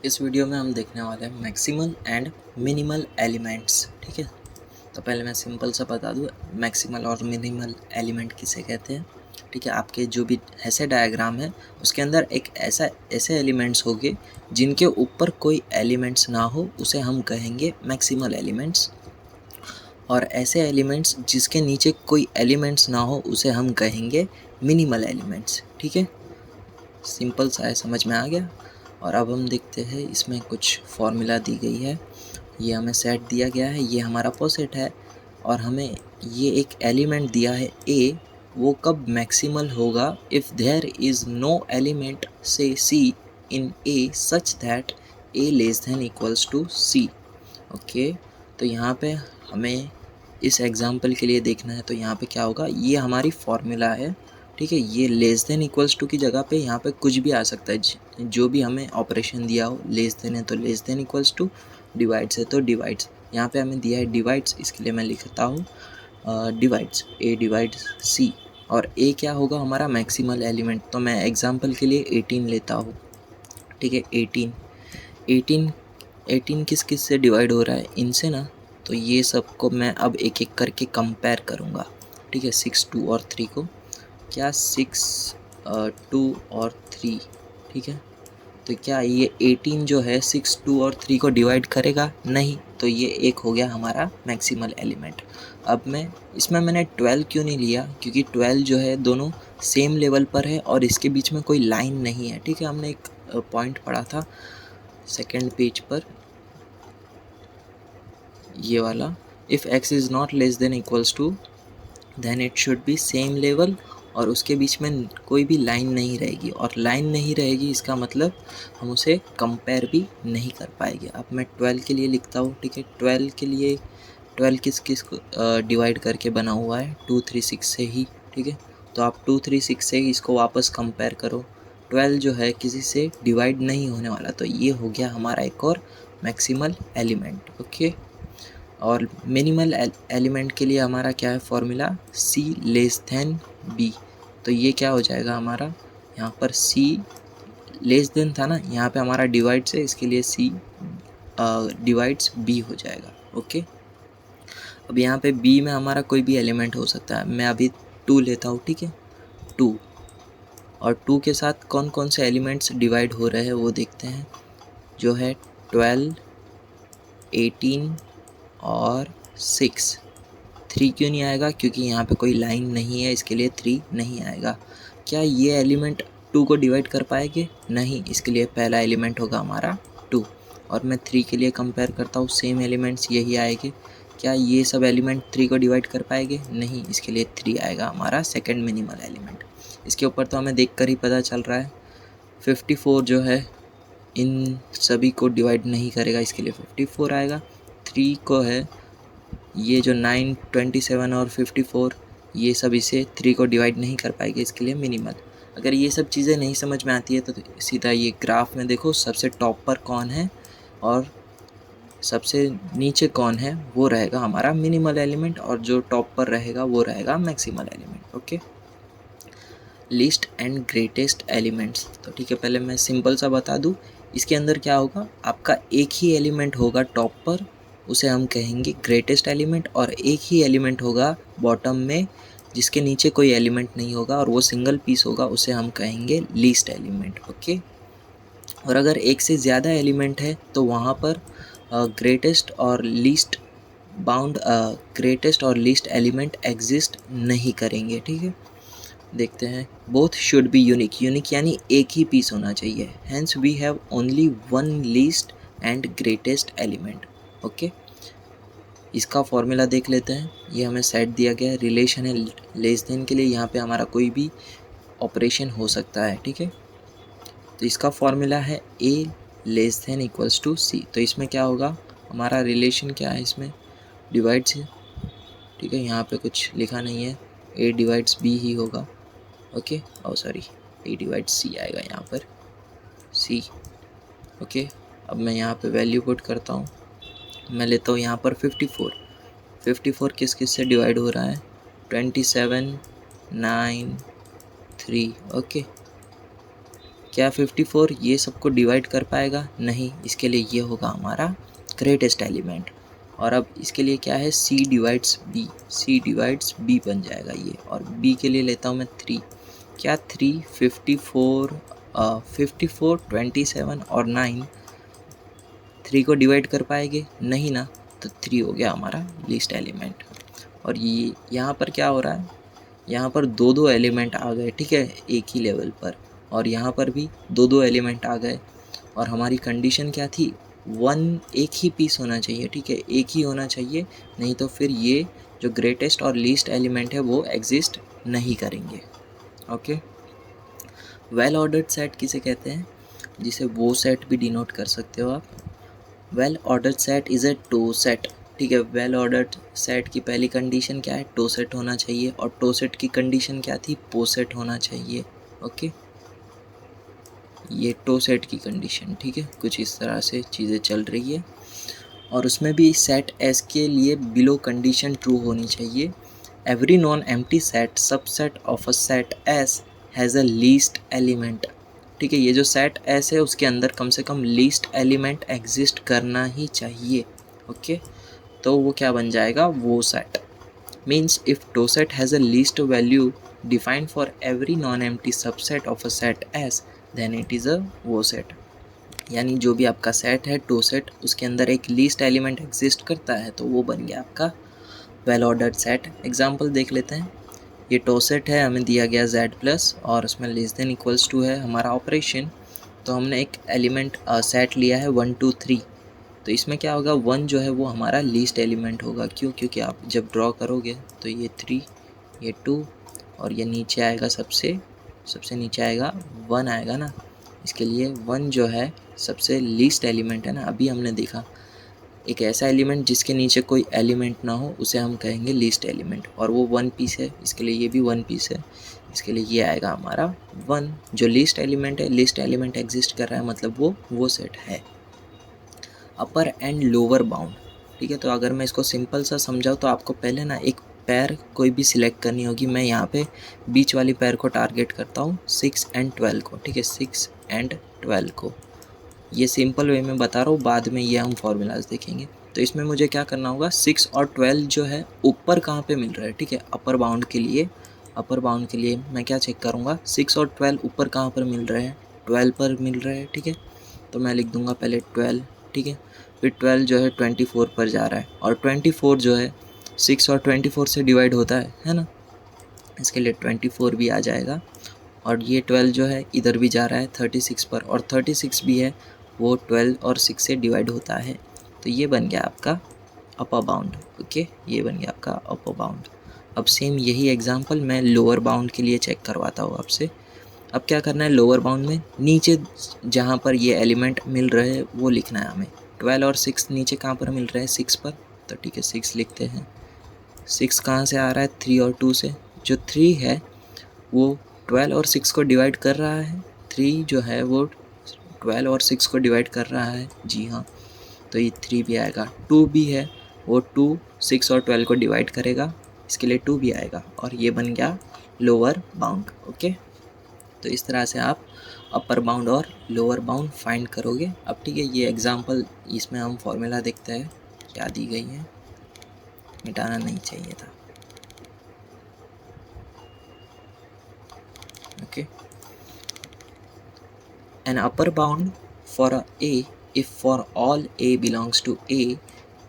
इस वीडियो में हम देखने वाले हैं मैक्सिमल एंड मिनिमल एलिमेंट्स। ठीक है, तो पहले मैं सिंपल सा बता दूँ मैक्सिमल और मिनिमल एलिमेंट किसे कहते हैं। ठीक है, आपके जो भी ऐसे डायग्राम है उसके अंदर एक ऐसे एलिमेंट्स होंगे जिनके ऊपर कोई एलिमेंट्स ना हो, उसे हम कहेंगे मैक्सिमल एलिमेंट्स। और ऐसे एलिमेंट्स जिसके नीचे कोई एलिमेंट्स ना हो उसे हम कहेंगे मिनिमल एलिमेंट्स। ठीक है, सिंपल सा है, समझ में आ गया। और अब हम देखते हैं, इसमें कुछ फॉर्मूला दी गई है, ये हमें सेट दिया गया है, ये हमारा पोसेट है और हमें ये एक एलिमेंट दिया है ए। वो कब मैक्सिमल होगा? If there is no element say c in a such that a less than equals to c. Okay, तो यहाँ पे हमें इस एग्जाम्पल के लिए देखना है, तो यहाँ पे क्या होगा, ये हमारी फॉर्मूला है। ठीक है, ये लेस देन इक्वल्स टू की जगह पे यहाँ पे कुछ भी आ सकता है, जो भी हमें ऑपरेशन दिया हो। लेस देन है तो less than equals to, divides है तो डिवाइड्स। यहाँ पे हमें दिया है डिवाइड्स, इसके लिए मैं लिखता हूँ डिवाइड्स, ए डिवाइड्स सी। और ए क्या होगा? हमारा मैक्सिमल एलिमेंट। तो मैं एग्जाम्पल के लिए 18 लेता हूँ। ठीक है, 18 18 किस किस से डिवाइड हो रहा है? इनसे ना। तो ये सबको मैं अब एक एक करके कंपेयर करूँगा। ठीक है, 6, 2 और 3 को। क्या 6, 2 और 3? ठीक है, तो क्या ये 18 जो है 6, 2 और 3 को डिवाइड करेगा? नहीं। तो ये एक हो गया हमारा मैक्सिमल एलिमेंट। अब मैंने 12 क्यों नहीं लिया? क्योंकि 12 जो है दोनों सेम लेवल पर है और इसके बीच में कोई लाइन नहीं है। ठीक है, हमने एक पॉइंट पढ़ा था सेकेंड पेज पर, ये वाला, if x is not less than equals to then it should be same level. और उसके बीच में कोई भी लाइन नहीं रहेगी, और लाइन नहीं रहेगी इसका मतलब हम उसे कंपेयर भी नहीं कर पाएंगे। अब मैं 12 के लिए लिखता हूँ। ठीक है, 12 के लिए 12 किस किस को डिवाइड करके बना हुआ है? 2, 3, 6 से ही। ठीक है, तो आप 2, 3, 6 से ही इसको वापस कंपेयर करो। 12 जो है किसी से डिवाइड नहीं होने वाला, तो ये हो गया हमारा एक और मैक्सिमल एलिमेंट। ओके, और मिनिमल एलिमेंट के लिए हमारा क्या है फॉर्मूला? सी लेस देन बी। तो ये क्या हो जाएगा हमारा? यहाँ पर सी लेस देन था ना, यहाँ पे हमारा डिवाइड्स है, इसके लिए सी डिवाइड्स बी हो जाएगा। ओके, अब यहाँ पे बी में हमारा कोई भी एलिमेंट हो सकता है। मैं अभी 2 लेता हूँ। ठीक है, 2, और 2 के साथ कौन कौन से एलिमेंट्स डिवाइड हो रहे हैं वो देखते हैं, जो है 12, 18 और 6। 3 क्यों नहीं आएगा? क्योंकि यहाँ पे कोई लाइन नहीं है, इसके लिए 3 नहीं आएगा। क्या ये एलिमेंट 2 को डिवाइड कर पाएंगे? नहीं, इसके लिए पहला एलिमेंट होगा हमारा 2। और मैं 3 के लिए कंपेयर करता हूँ, सेम एलिमेंट्स यही आएंगे। क्या ये सब एलिमेंट 3 को डिवाइड कर पाएंगे? नहीं, इसके लिए 3 आएगा हमारा सेकेंड मिनिमल एलिमेंट। इसके ऊपर तो हमें देख कर ही पता चल रहा है। 54 जो है इन सभी को डिवाइड नहीं करेगा, इसके लिए 54 आएगा। 3 को है, ये जो 9, 27 और 54, ये सब इसे 3 को डिवाइड नहीं कर पाएंगे, इसके लिए मिनिमल। अगर ये सब चीज़ें नहीं समझ में आती है तो सीधा ये ग्राफ में देखो, सबसे टॉप पर कौन है और सबसे नीचे कौन है, वो रहेगा हमारा मिनिमल एलिमेंट, और जो टॉप पर रहेगा वो रहेगा maximal element. Okay, list and greatest elements. तो ठीक है, पहले मैं सिंपल सा बता दूँ, इसके अंदर क्या होगा, आपका एक ही एलिमेंट होगा टॉप पर, उसे हम कहेंगे ग्रेटेस्ट एलिमेंट, और एक ही एलिमेंट होगा बॉटम में जिसके नीचे कोई एलिमेंट नहीं होगा और वो सिंगल पीस होगा, उसे हम कहेंगे लीस्ट एलिमेंट। ओके, और अगर एक से ज़्यादा एलिमेंट है तो वहाँ पर ग्रेटेस्ट और लीस्ट ग्रेटेस्ट और लीस्ट एलिमेंट एग्जिस्ट नहीं करेंगे। ठीक है, देखते हैं। Both should be unique, unique यानी एक ही पीस होना चाहिए। Hence we have only one least and greatest element. Okay, इसका फॉर्मूला देख लेते हैं। ये हमें सेट दिया गया है, रिलेशन है लेस देन के लिए, यहाँ पे हमारा कोई भी ऑपरेशन हो सकता है। ठीक है, तो इसका फॉर्मूला है ए लेस देन इक्वल्स टू सी। तो इसमें क्या होगा, हमारा रिलेशन क्या है, इसमें डिवाइड्स है। ठीक है, यहाँ पे कुछ लिखा नहीं है, ए डिवाइड्स बी ही होगा। ओके, सॉरी, ए डिवाइड सी आएगा यहाँ पर, सी। ओके, अब मैं यहाँ पे वैल्यू पुट करता हूँ। मैं लेता हूँ यहाँ पर 54। 54 किस किस से डिवाइड हो रहा है? 27, 9, 3। ओके, क्या 54 ये सबको डिवाइड कर पाएगा? नहीं, इसके लिए ये होगा हमारा ग्रेटेस्ट एलिमेंट। और अब इसके लिए क्या है, C divides B, C divides B बन जाएगा ये। और B के लिए लेता हूँ मैं 3। क्या 3, 54, 27 और 9 3 को डिवाइड कर पाएंगे? नहीं ना, तो 3 हो गया हमारा लीस्ट एलिमेंट। और ये यहाँ पर क्या हो रहा है, यहाँ पर दो दो एलिमेंट आ गए, ठीक है, एक ही लेवल पर। और यहाँ पर भी दो दो एलिमेंट आ गए। और हमारी कंडीशन क्या थी, एक ही पीस होना चाहिए, ठीक है, एक ही होना चाहिए, नहीं तो फिर ये जो ग्रेटेस्ट और लीस्ट एलिमेंट है वो एग्जिस्ट नहीं करेंगे। ओके, वेल ऑर्डर्ड सेट किसे कहते हैं, जिसे वो सेट भी डिनोट कर सकते हो आप। Well ordered set is a toset, ठीक है। वेल ऑर्डर्ड सेट की पहली कंडीशन क्या है, टो सेट होना चाहिए। और टो सेट की कंडीशन क्या थी, पो सेट होना चाहिए। ओके, ये टो सेट की कंडीशन, ठीक है, कुछ इस तरह से चीज़ें चल रही है। और उसमें भी सेट एस के लिए बिलो कंडीशन ट्रू होनी चाहिए। Every non empty set subset of a set S has a least element, ठीक है। ये जो सेट एस है उसके अंदर कम से कम लीस्ट एलिमेंट एग्जिस्ट करना ही चाहिए। ओके, तो वो क्या बन जाएगा, वो set. Means if toset has a least value defined for every non empty subset of a set S then it is a woset. यानी जो भी आपका सेट है टो सेट, उसके अंदर एक लीस्ट एलिमेंट एग्जिस्ट करता है तो वो बन गया आपका वेल ऑर्डर्ड सेट। एग्जाम्पल देख लेते हैं। ये टो सेट है, हमें दिया गया z प्लस और उसमें लेस देन इक्वल्स टू है हमारा ऑपरेशन। तो हमने एक एलिमेंट सेट लिया है 1 2 3। तो इसमें क्या होगा, 1 जो है वो हमारा लीस्ट एलिमेंट होगा। क्यों, क्योंकि आप जब ड्रॉ करोगे तो ये 3, ये 2 और ये नीचे आएगा, सबसे नीचे आएगा 1 आएगा ना। इसके लिए 1 जो है सबसे लीस्ट एलिमेंट है ना। अभी हमने देखा एक ऐसा एलिमेंट जिसके नीचे कोई एलिमेंट ना हो उसे हम कहेंगे लीस्ट एलिमेंट, और वो 1 पीस है, इसके लिए ये भी 1 पीस है। इसके लिए ये आएगा हमारा 1। जो लीस्ट एलिमेंट है, लीस्ट एलिमेंट एग्जिस्ट कर रहा है मतलब वो सेट है। अपर एंड लोअर बाउंड, ठीक है। तो अगर मैं इसको सिंपल सा समझाऊँ तो आपको पहले ना एक पैर कोई भी सिलेक्ट करनी होगी। मैं यहाँ पे बीच वाली पैर को टारगेट करता हूँ, 6 एंड 12 को, ठीक है, 6 एंड 12 को। ये सिंपल वे में बता रहा हूँ, बाद में ये हम फॉर्मूलाज देखेंगे। तो इसमें मुझे क्या करना होगा, 6 और 12 जो है ऊपर कहाँ पे मिल रहा है, ठीक है, अपर बाउंड के लिए। अपर बाउंड के लिए मैं क्या चेक करूँगा, 6 और 12 ऊपर कहाँ पर मिल रहे हैं, 12 पर मिल रहे हैं, ठीक है। तो मैं लिख दूँगा पहले 12, ठीक है। फिर 12 जो है 24 पर जा रहा है, और 24 जो है 6 और 24 से डिवाइड होता है ना। इसके लिए 24 भी आ जाएगा। और ये 12 जो है इधर भी जा रहा है 36 पर, और 36 भी है वो 12 और 6 से डिवाइड होता है। तो ये बन गया आपका अपर बाउंड। ओके, ये बन गया आपका अपर बाउंड। अब सेम यही एग्जांपल मैं लोअर बाउंड के लिए चेक करवाता हूँ आपसे। अब क्या करना है, लोअर बाउंड में नीचे जहाँ पर ये एलिमेंट मिल रहे हैं वो लिखना है हमें। 12 और 6 नीचे कहाँ पर मिल रहे हैं, 6 पर, तो ठीक है 6 लिखते हैं। 6 कहाँ से आ रहा है, 3 और 2 से। जो 3 है वो 12 और 6 को डिवाइड कर रहा है। 3 जो है वो 12 और 6 को डिवाइड कर रहा है, जी हाँ, तो ये 3 भी आएगा। 2 भी है, वो 2 6 और 12 को डिवाइड करेगा, इसके लिए 2 भी आएगा, और ये बन गया लोअर बाउंड। ओके, तो इस तरह से आप अपर बाउंड और लोअर बाउंड फाइंड करोगे। अब ठीक है, ये एग्जांपल, इसमें हम फॉर्मूला देखते हैं क्या दी गई है। मिटाना नहीं चाहिए था। Okay, an upper bound for a if for all a belongs to a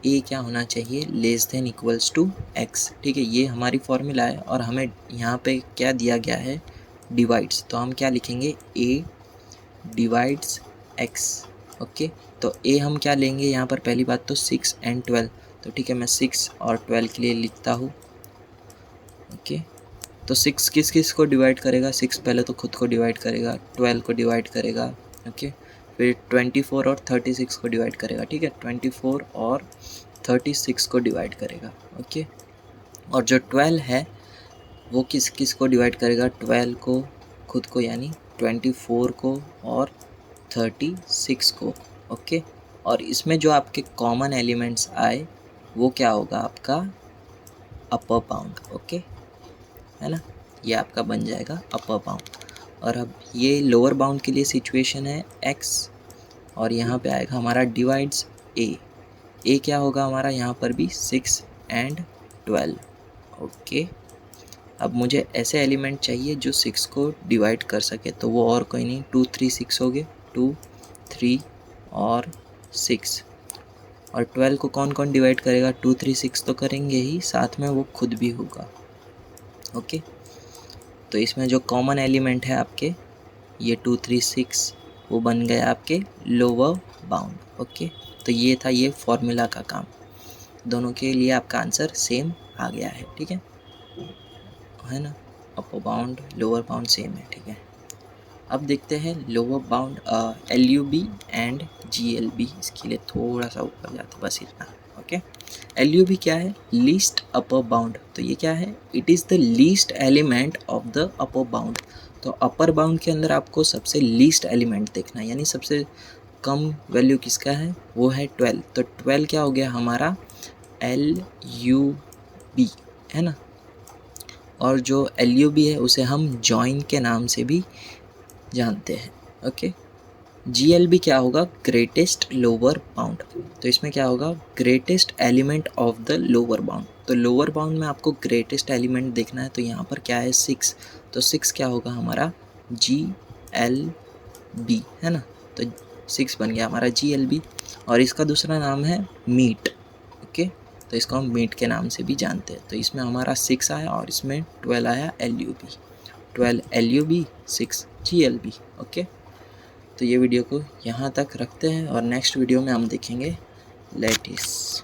क्या होना चाहिए, less than equals to x, ठीक है। ये हमारी फॉर्मूला है और हमें यहाँ पे क्या दिया गया है, डिवाइड्स। तो हम क्या लिखेंगे, a डिवाइड्स x। ओके, तो a हम क्या लेंगे यहाँ पर, पहली बात तो 6 एंड 12। तो ठीक है, मैं 6 और 12 के लिए लिखता हूँ। ओके, तो 6 किस किस को डिवाइड करेगा, 6 पहले तो खुद को डिवाइड करेगा, 12 को डिवाइड करेगा, ओके। फिर 24 और 36 को डिवाइड करेगा, ठीक है, 24 और 36 को डिवाइड करेगा, ओके। और जो 12 है वो किस किस को डिवाइड करेगा, 12 को खुद को यानी 24 को और 36 को, ओके। और इसमें जो आपके कॉमन एलिमेंट्स आए वो क्या होगा, आपका अपर बाउंड, ओके, है ना। ये आपका बन जाएगा अपर बाउंड। और अब ये लोअर बाउंड के लिए सिचुएशन है x, और यहाँ पे आएगा हमारा डिवाइड्स a क्या होगा हमारा यहाँ पर भी 6 एंड 12। ओके, अब मुझे ऐसे एलिमेंट चाहिए जो 6 को डिवाइड कर सके, तो वो और कोई नहीं 2 3 6 हो गए, 2 3 और 6। और 12 को कौन कौन डिवाइड करेगा, 2 3 6 तो करेंगे ही, साथ में वो खुद भी होगा। ओके, तो इसमें जो कॉमन एलिमेंट है आपके ये 2 3 6 वो बन गए आपके लोअर बाउंड। ओके, तो ये था ये फॉर्मूला का काम, दोनों के लिए आपका आंसर सेम आ गया है। ठीक है ना, upper bound lower bound same है। ठीक है, अब देखते हैं lower bound LUB and GLB। इसके लिए थोड़ा सा ऊपर जाते बस इतना। ओके, LUB क्या है, लीस्ट अपर बाउंड। तो ये क्या है, it is the least element of the upper bound. तो अपर बाउंड के अंदर आपको सबसे लीस्ट एलिमेंट देखना है, यानी सबसे कम वैल्यू किसका है, वो है 12। तो 12 क्या हो गया हमारा LUB, है ना। और जो LUB है उसे हम जॉइन के नाम से भी जानते हैं। ओके, GLB क्या होगा, ग्रेटेस्ट लोअर बाउंड। तो इसमें क्या होगा, greatest element of the lower bound. तो लोअर बाउंड में आपको ग्रेटेस्ट एलिमेंट देखना है, तो यहाँ पर क्या है 6, तो 6 क्या होगा हमारा GLB, है ना। तो 6 बन गया हमारा GLB, और इसका दूसरा नाम है मीट। ओके, तो इसको हम मीट के नाम से भी जानते हैं। तो इसमें हमारा 6 आया और इसमें 12 आया LUB, 12 LUB 6 GLB। ओके, तो ये वीडियो को यहाँ तक रखते हैं और नेक्स्ट वीडियो में हम देखेंगे लैटिस।